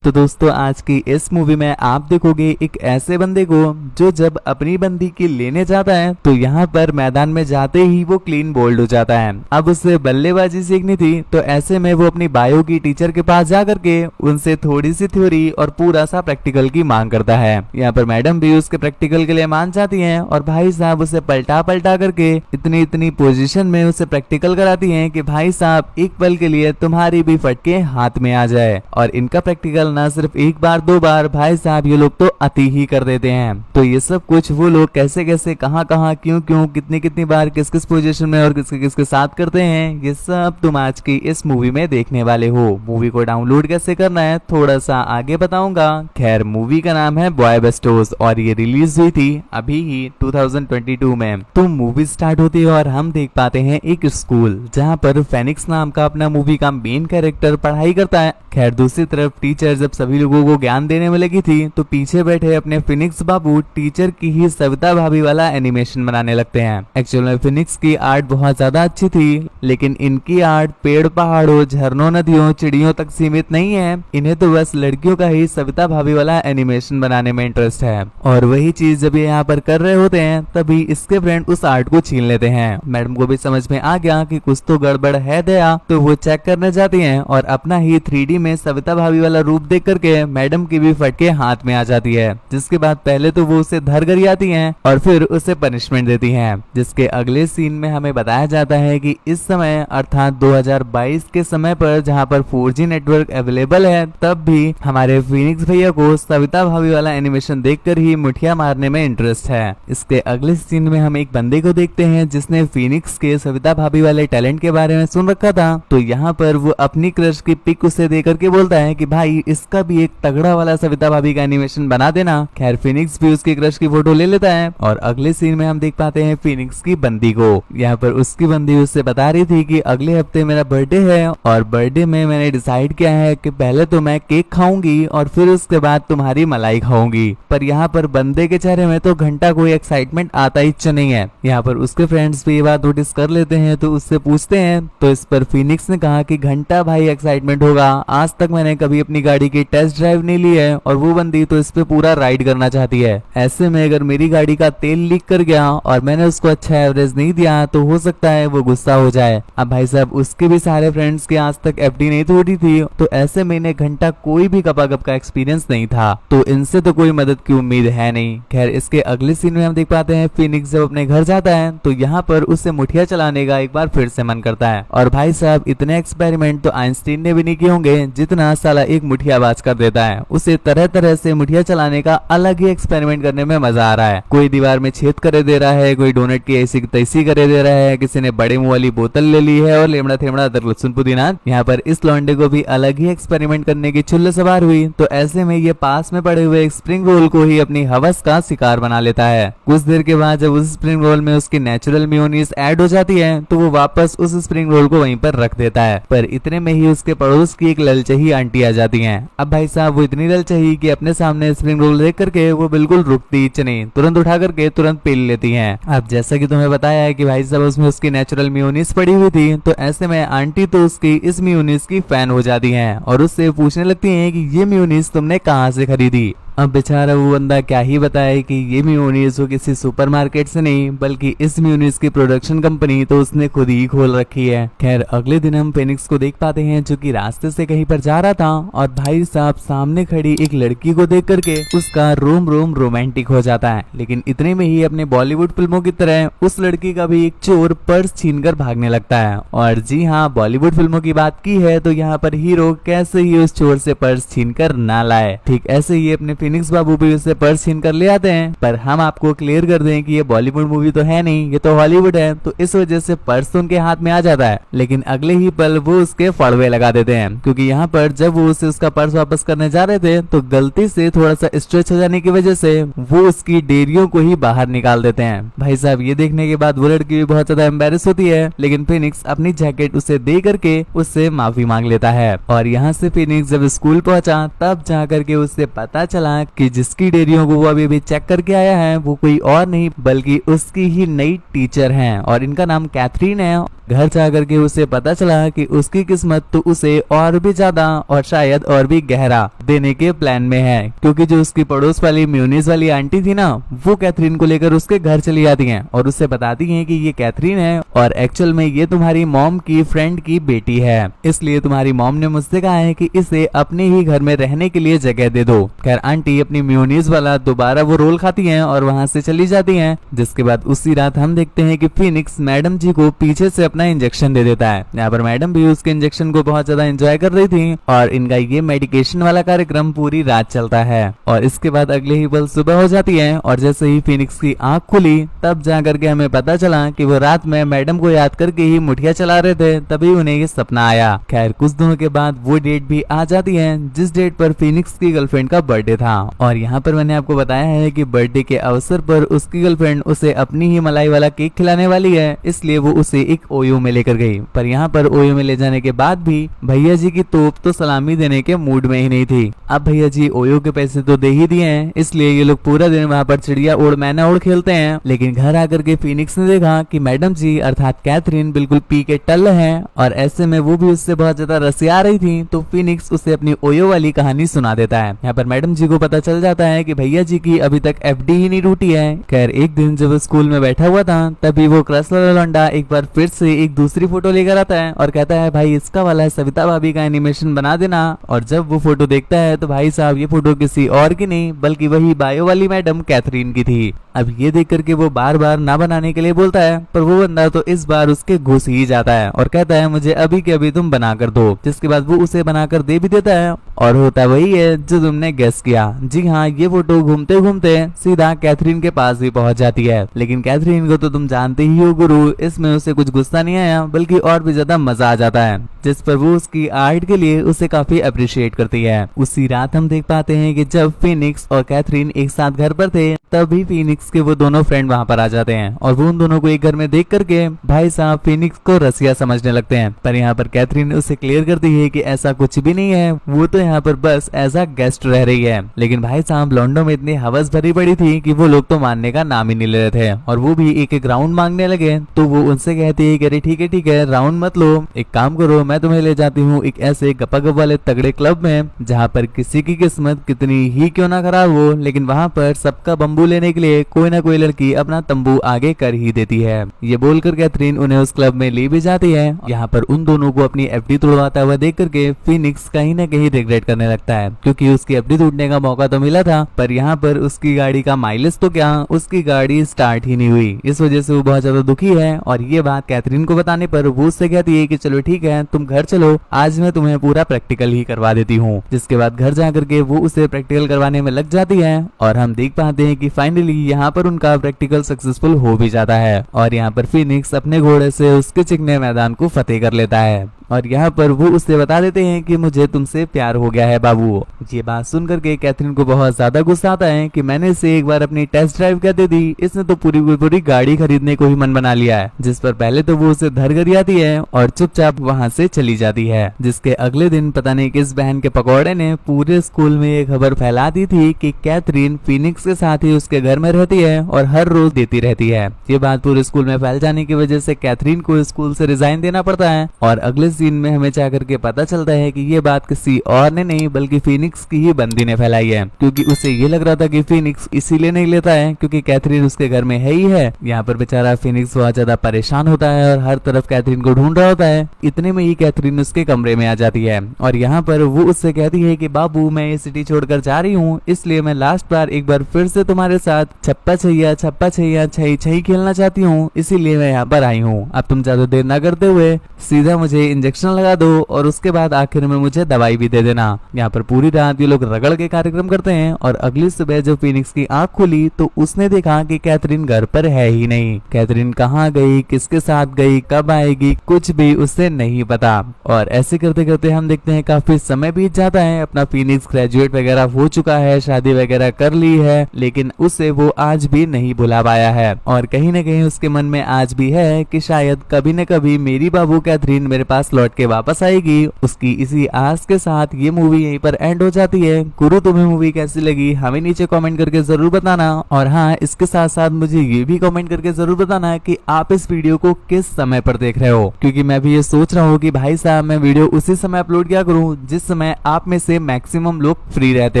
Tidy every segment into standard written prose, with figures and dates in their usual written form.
तो दोस्तों आज की इस मूवी में आप देखोगे एक ऐसे बंदे को जो जब अपनी बंदी की लेने जाता है तो यहाँ पर मैदान में जाते ही वो क्लीन बोल्ड हो जाता है। अब उसे बल्लेबाजी सीखनी थी तो ऐसे में वो अपनी बायो की टीचर के पास जा करके उनसे थोड़ी सी थ्योरी और पूरा सा प्रैक्टिकल की मांग करता है। यहाँ पर मैडम भी उसके प्रैक्टिकल के लिए मान जाती है और भाई साहब उसे पलटा पलटा करके इतनी इतनी पोजीशन में उसे प्रैक्टिकल कराती है कि भाई साहब एक पल के लिए तुम्हारी भी फटके हाथ में आ जाए। और इनका प्रैक्टिकल ना सिर्फ एक बार दो बार, भाई साहब ये लोग तो अति ही कर देते हैं। तो ये सब कुछ वो लोग कैसे कैसे कहाँ कहाँ क्यों क्यों कितनी कितनी बार किस किस पोजीशन में और किसके किसके साथ करते हैं, ये सब तुम आज की इस मूवी में देखने वाले हो। मूवी को डाउनलोड कैसे करना है थोड़ा सा आगे बताऊंगा। खैर मूवी का नाम है बॉय बेस्टोस और ये रिलीज हुई थी अभी ही 2022 में। तो मूवी स्टार्ट होती है और हम देख पाते हैं एक स्कूल जहाँ पर फेनिक्स नाम का अपना मूवी का मेन कैरेक्टर पढ़ाई करता है। खैर दूसरी तरफ टीचर जब सभी लोगों को ज्ञान देने में लगी थी तो पीछे बैठे अपने फिनिक्स बाबू टीचर की ही सविता भाभी वाला एनिमेशन बनाने लगते हैं। एक्चुअल में फिनिक्स की आर्ट बहुत ज्यादा अच्छी थी लेकिन इनकी आर्ट पेड़ पहाड़ों झरनों नदियों चिड़ियों तक सीमित नहीं है। इन्हें तो बस लड़कियों का ही सविता भाभी वाला एनिमेशन बनाने में इंटरेस्ट है और वही चीज जब ये यहाँ पर कर रहे होते हैं तभी इसके फ्रेंड उस आर्ट को छीन लेते हैं। मैडम को भी समझ में आ गया कि कुछ तो गड़बड़ है दया, तो वो चेक करने जाती हैं और अपना ही 3D में सविता भाभी वाला रूप देख करके मैडम की भी फटके हाथ में आ जाती है। जिसके बाद पहले तो वो उसे धर कर आती हैं और फिर उसे पनिशमेंट देती हैं। जिसके अगले सीन में हमें बताया जाता है कि इस समय अर्थात 2022 के समय पर जहां पर 4G नेटवर्क अवेलेबल है तब भी हमारे फिनिक्स भैया को सविता भाभी वाला एनिमेशन देखकर ही मुठिया मारने में इंटरेस्ट है। इसके अगले सीन में हम एक बंदे को देखते हैं जिसने फिनिक्स के सविता भाभी वाले टैलेंट के बारे में सुन रखा था। तो यहाँ पर वो अपनी क्रश की पिक उसे दे करके बोलता है कि भाई इसका भी एक तगड़ा वाला सविता भाभी का एनिमेशन बना देना। खैर फिनिक्स भी उसकी क्रश की फोटो ले लेता है और अगले सीन में हम देख पाते हैं फिनिक्स की बंदी को। यहाँ पर उसकी बंदी उससे बता रही थी कि अगले हफ्ते मेरा बर्थडे है और बर्थडे में मैंने डिसाइड किया है कि पहले तो मैं केक खाऊंगी और फिर उसके बाद तुम्हारी मलाई खाऊंगी। पर यहाँ पर बंदे के चेहरे में तो घंटा कोई एक्साइटमेंट आता ही नहीं है। यहाँ पर उसके फ्रेंड्स भी ये बात नोटिस कर लेते हैं तो उससे पूछते हैं तो इस पर फिनिक्स ने कहा कि घंटा भाई एक्साइटमेंट होगा, आज तक मैंने कभी अपनी गाड़ी की टेस्ट ड्राइव नहीं ली है और वो बंदी तो इस पे पूरा राइड करना चाहती है। ऐसे में अगर मेरी गाड़ी का तेल लीक कर गया और मैंने उसको अच्छा एवरेज नहीं दिया तो हो सकता है वो गुस्सा हो जाए। अब भाई साहब उसके भी सारे फ्रेंड्स के आज तक FD नहीं तोड़ी थी तो ऐसे में इन्हें घंटा कोई भी गपागप का एक्सपीरियंस नहीं था तो इनसे तो कोई मदद की उम्मीद है नहीं। खैर इसके अगले सीन में हम देख पाते हैं फिनिक्स जब अपने घर जाता है तो यहाँ पर उसे मुठिया चलाने का एक बार फिर से मन करता है और भाई साहब इतने एक्सपेरिमेंट तो आइंस्टीन ने भी नहीं किए होंगे जितना साला एक मुठियाबाज कर देता है। उसे तरह तरह से मुठिया चलाने का अलग ही एक्सपेरिमेंट करने में मजा आ रहा है। कोई दीवार में छेद करे दे रहा है, कोई डोनट की ऐसी तैसी करे दे रहा है, किसी ने बड़े मुंह वाली बोतल ले ली है और लेमड़ा थेमड़ा अदरक लहसुन पुदीना। यहाँ पर इस लौंडे को भी अलग ही एक्सपेरिमेंट करने की चुल्ल सवार हुई तो ऐसे में ये पास में पड़े हुए एक स्प्रिंग रोल को ही अपनी हवस का शिकार बना लेता है। कुछ देर के बाद जब उस स्प्रिंग रोल में उसकी नेचुरल मेयोनीज ऐड हो जाती है तो वो वापस उस स्प्रिंग रोल को वहीं पर रख देता है। पर इतने में ही उसके पड़ोस की एक ललचही आंटी आ जाती हैं। अब भाई साहब वो इतनी ललचही कि अपने सामने स्प्रिंग रोल देख करके वो बिल्कुल रुकती नहीं, तुरंत उठा करके तुरंत पी लेती हैं। अब जैसा कि तुम्हें बताया है कि भाई साहब उसमें उसकी नेचुरल मेयोनीज पड़ी हुई थी तो ऐसे में आंटी तो उसकी इस मेयोनीज की फैन हो जाती हैं और उससे पूछने लगती हैं कि ये मेयोनीज तुमने कहाँ से खरीदी। अब बेचारा वो बंदा क्या ही बताए कि ये मेयोनीज वो किसी सुपरमार्केट से नहीं बल्कि इस मेयोनीज की प्रोडक्शन कंपनी तो उसने खुद ही खोल रखी है। खैर अगले दिन हम फिनिक्स को देख पाते हैं जो कि रास्ते से कहीं पर जा रहा था और भाई साहब सामने खड़ी एक लड़की को देख करके उसका रोम रोम रोमांटिक हो जाता है। लेकिन इतने में ही अपने बॉलीवुड फिल्मों की तरह उस लड़की का भी एक चोर पर्स छीन कर भागने लगता है। और जी हाँ बॉलीवुड फिल्मों की बात की है तो यहाँ पर हीरो कैसे ही उस चोर से पर्स छीन कर ना लाए, ठीक ऐसे ही अपने फिनिक्स बाबू भी उससे पर्स छीन कर ले आते हैं। पर हम आपको क्लियर कर दें कि ये बॉलीवुड मूवी तो है नहीं, ये तो हॉलीवुड है तो इस वजह से पर्स तो उनके हाथ में आ जाता है लेकिन अगले ही पल वो उसके फड़वे लगा देते हैं क्योंकि यहाँ पर जब वो उसे उसका पर्स वापस करने जा रहे थे तो गलती से थोड़ा सा स्ट्रेच हो जाने की वजह से वो उसकी डेरियों को ही बाहर निकाल देते हैं। भाई साहब ये देखने के बाद वो लड़की भी बहुत ज्यादा एम्बेरस होती है लेकिन फिनिक्स अपनी जैकेट उसे दे करके उससे माफी मांग लेता है। और यहाँ से फिनिक्स जब स्कूल पहुंचा तब जा करके उससे पता चला कि जिसकी डेयरियों को वो अभी चेक करके आया है वो कोई और नहीं बल्कि उसकी ही नई टीचर हैं और इनका नाम कैथरीन है घर जाकर के उसे पता चला कि उसकी किस्मत तो उसे और भी ज्यादा और शायद और भी गहरा देने के प्लान में है, क्योंकि जो उसकी पड़ोस वाली म्यूनिस वाली आंटी थी ना, वो कैथरीन को लेकर उसके घर चली जाती हैं और उससे बताती हैं कि ये कैथरीन है और एक्चुअल में ये तुम्हारी मॉम की फ्रेंड की बेटी है, इसलिए तुम्हारी मॉम ने मुझसे कहा है कि इसे अपने ही घर में रहने के लिए जगह दे दो। खैर आंटी अपनी म्यूनिस वाला दोबारा वो रोल खाती हैं और वहां से चली जाती हैं। जिसके बाद उसी रात हम देखते हैं कि फिनिक्स मैडम जी को पीछे से अपना इंजेक्शन दे देता है। यहाँ पर मैडम भी उसके इंजेक्शन को बहुत ज्यादा एंजॉय कर रही थी और इनका ये मेडिकेशन वाला कार्यक्रम पूरी रात चलता है और इसके बाद अगले ही पल सुबह हो जाती है और जैसे ही फिनिक्स की आंख खुली तब जा करके हमें पता चला कि वो रात में मैडम को याद करके ही मुठिया चला रहे थे, तभी उन्हें ये सपना आया। खैर कुछ दिनों के बाद वो डेट भी आ जाती है जिस डेट पर फिनिक्स की गर्लफ्रेंड का बर्थडे था और यहाँ पर मैंने आपको बताया है कि बर्थडे के अवसर पर उसकी गर्लफ्रेंड उसे अपनी ही मलाई वाला केक खिलाने वाली है, इसलिए वो उसे एक ओयो में लेकर गई। पर यहाँ पर ओयो में ले जाने के बाद भी भैया जी की तोप तो सलामी देने के मूड में ही नहीं थी। अब भैया जी ओयो के पैसे तो दे ही दिए हैं, इसलिए ये लोग पूरा दिन वहाँ पर चिड़िया उड़ मैना उड़ खेलते हैं। लेकिन घर आकर के फिनिक्स ने देखा कि मैडम जी अर्थात कैथरीन बिल्कुल पी के टल्ल है और ऐसे में वो भी उससे बहुत ज्यादा रसिया रही थी, तो फिनिक्स उसे अपनी ओयो वाली कहानी सुना देता है। यहाँ पर मैडम जी को पता चल जाता है कि भैया जी की अभी तक एफडी ही नहीं टूटी है। खैर एक दिन जब स्कूल में बैठा हुआ था तभी वो क्रश वाला लौंडा एक बार फिर से एक दूसरी फोटो लेकर आता है और कहता है भाई इसका वाला सविता भाभी का एनिमेशन बना देना। और जब वो फोटो देखता है तो भाई साहब ये फोटो किसी और की नहीं बल्कि वही बायो वाली मैडम कैथरीन की थी। अब ये देख करके वो बार बार ना बनाने के लिए बोलता है, पर वो बंदा तो इस बार उसके घुस ही जाता है और कहता है मुझे अभी के अभी तुम बना कर दो। जिसके बाद वो उसे बनाकर दे भी देता है और होता वही है जो तुमने गेस किया। जी हाँ, ये फोटो घूमते घूमते सीधा कैथरीन के पास भी पहुंच जाती है। लेकिन कैथरीन को तो तुम जानते ही हो गुरु, इसमें उसे कुछ गुस्सा नहीं आया बल्कि और भी ज्यादा मजा आ जाता है, जिस पर वो उसकी आर्ट के लिए उसे काफी अप्रिशिएट करती है। उसी रात हम देख पाते हैं कि जब फिनिक्स और कैथरीन एक साथ घर पर थे तभी फिनिक्स के वो दोनों फ्रेंड वहां पर आ जाते हैं और वो उन दोनों को एक घर में देख करके भाई साहब फिनिक्स को रसिया समझने लगते हैं। पर यहाँ पर कैथरीन उसे क्लियर करती है कि ऐसा कुछ भी नहीं है, वो तो यहाँ पर बस एज अ गेस्ट रह रही है। लेकिन भाई साहब लॉन्डो में इतनी हवस भरी पड़ी थी कि वो लोग तो मानने का नाम ही नहीं ले रहे थे और वो भी एक एक राउंड मांगने लगे। तो वो उनसे कहती है कि अरे ठीक है राउंड मत लो, एक काम करो मैं तुम्हें ले जाती हूँ एक ऐसे गपागप वाले तगड़े क्लब में जहाँ पर किसी की किस्मत कितनी ही क्यों ना खराब हो, लेकिन वहाँ पर सबका बम्बू लेने के लिए कोई ना कोई लड़की अपना तंबू आगे कर ही देती है। ये बोलकर कैथरीन उन्हें उस क्लब में ले भी जाती है। यहाँ पर उन दोनों को अपनी एफडी तोड़वाता हुआ देख करके फिनिक्स कहीं ना कहीं रिग्रेट करने लगता है, क्योंकि उसकी एफडी टूटने का मौका तो मिला था पर यहाँ पर उसकी गाड़ी का माइलेज तो क्या, उसकी गाड़ी स्टार्ट ही नहीं हुई। इस वजह से वो बहुत ज्यादा दुखी है और ये बात कैथरीन को बताने पर वो उससे कहती है कि चलो ठीक है तुम घर चलो, आज मैं तुम्हें पूरा प्रैक्टिकल ही करवा देती हूँ। जिसके बाद घर जाकर के वो उसे प्रैक्टिकल करवाने में लग जाती है और हम देख पाते हैं कि फाइनली यहाँ पर उनका प्रैक्टिकल सक्सेसफुल हो भी जाता है और यहाँ पर फिनिक्स अपने घोड़े से उसके चिकने मैदान को फतेह कर लेता है और यहाँ पर वो उससे बता देते हैं कि मुझे तुमसे प्यार हो गया है बाबू। ये बात सुन करके कैथरीन को बहुत ज्यादा गुस्सा आता है कि मैंने इसे एक बार अपनी टेस्ट ड्राइव कर दे दी, इसने तो पूरी गाड़ी खरीदने को ही मन बना लिया है। जिस पर पहले तो वो उसे धर कर आती है और चुपचाप वहाँ से चली जाती है। जिसके अगले दिन पता नहीं किस बहन के पकौड़े ने पूरे स्कूल में ये खबर फैला दी थी कि कैथरीन फिनिक्स के साथ ही उसके घर में रहती है और हर रोज देती रहती है। ये बात पूरे स्कूल में फैल जाने की वजह से कैथरीन को स्कूल से रिजाइन देना पड़ता है और अगले सीन में हमें जाकर के पता चलता है कि ये बात किसी और ने नहीं बल्कि फिनिक्स की ही बंदी ने फैलाई है, क्योंकि उसे ये लग रहा था कि फिनिक्स इसीलिए नहीं लेता है क्योंकि कैथरीन उसके घर में है ही है। यहाँ पर बेचारा फिनिक्स बहुत ज्यादा परेशान होता है और हर तरफ कैथरीन को ढूंढ रहा होता है। इतने में ही कैथरीन उसके कमरे में आ जाती है और यहाँ पर वो उससे कहती है कि बाबू मैं ये सिटी छोड़कर जा रही हूँ, इसलिए मैं लास्ट बार एक बार फिर से तुम्हारे साथ छप्पा छैया छई छई खेलना चाहती हूँ, इसीलिए मैं यहाँ पर आई हूँ। अब तुम ज्यादा देर न करते हुए सीधा मुझे इंजेक्शन लगा दो और उसके बाद आखिर में मुझे दवाई भी दे देना। यहाँ पर पूरी रात ये लोग रगड़ के कार्यक्रम करते हैं और अगली सुबह जब फिनिक्स की आंख खुली तो उसने देखा कि कैथरीन घर पर है ही नहीं। कैथरीन कहाँ गई, किसके साथ गई, कब आएगी, कुछ भी उसे नहीं पता। और ऐसे करते करते हम देखते हैं काफी समय बीत जाता है। अपना फिनिक्स ग्रेजुएट वगैरह हो चुका है, शादी वगैरह कर ली है, लेकिन उसे वो आज भी नहीं भुला पाया है और कहीं न कहीं उसके मन में आज भी है कि शायद कभी न कभी मेरी बाबू कैथरीन मेरे पास लौट के वापस आएगी। उसकी इसी आस के साथ ये मूवी यहीं पर एंड हो जाती है। गुरु तुम्हें मूवी कैसी लगी हमें नीचे कमेंट करके जरूर बताना, और हाँ इसके साथ साथ मुझे ये भी कमेंट करके जरूर बताना कि आप इस वीडियो को किस समय पर देख रहे हो, क्योंकि मैं भी ये सोच रहा हूँ कि भाई साहब मैं वीडियो उसी समय अपलोड किया करूँ जिस समय आप में से मैक्सिमम लोग फ्री रहते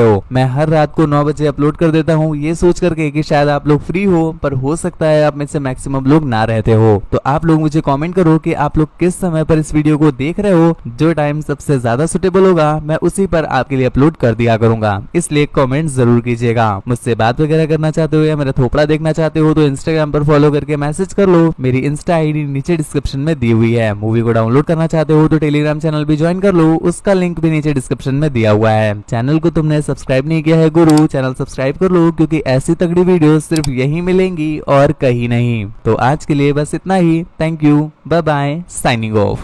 हो। मैं हर रात को 9 बजे अपलोड कर देता हूँ ये सोच करके कि शायद आप लोग फ्री हो, पर हो सकता है आप में से मैक्सिमम लोग ना रहते हो। तो आप लोग मुझे कमेंट करो कि आप लोग किस समय पर इस वीडियो को देख रहे हो। जो टाइम सबसे ज्यादा सुटेबल होगा मैं उसी पर आपके लिए अपलोड कर दिया करूंगा, इसलिए कमेंट जरूर कीजिएगा। मुझसे बात वगैरह करना चाहते हो या मेरा थोपड़ा देखना चाहते हो तो इंस्टाग्राम पर फॉलो करके मैसेज कर लो। मेरी इंस्टा आईडी नीचे डिस्क्रिप्शन में दी हुई है। मूवी को डाउनलोड करना चाहते हो तो टेलीग्राम चैनल भी ज्वाइन कर लो, उसका लिंक भी नीचे डिस्क्रिप्शन में दिया हुआ है। चैनल को तुमने सब्सक्राइब नहीं किया है गुरु, चैनल सब्सक्राइब कर लो, क्योंकि ऐसी तगड़ी वीडियो सिर्फ यही मिलेंगी और कहीं नहीं। तो आज के लिए बस इतना ही। Thank you, bye bye, signing of.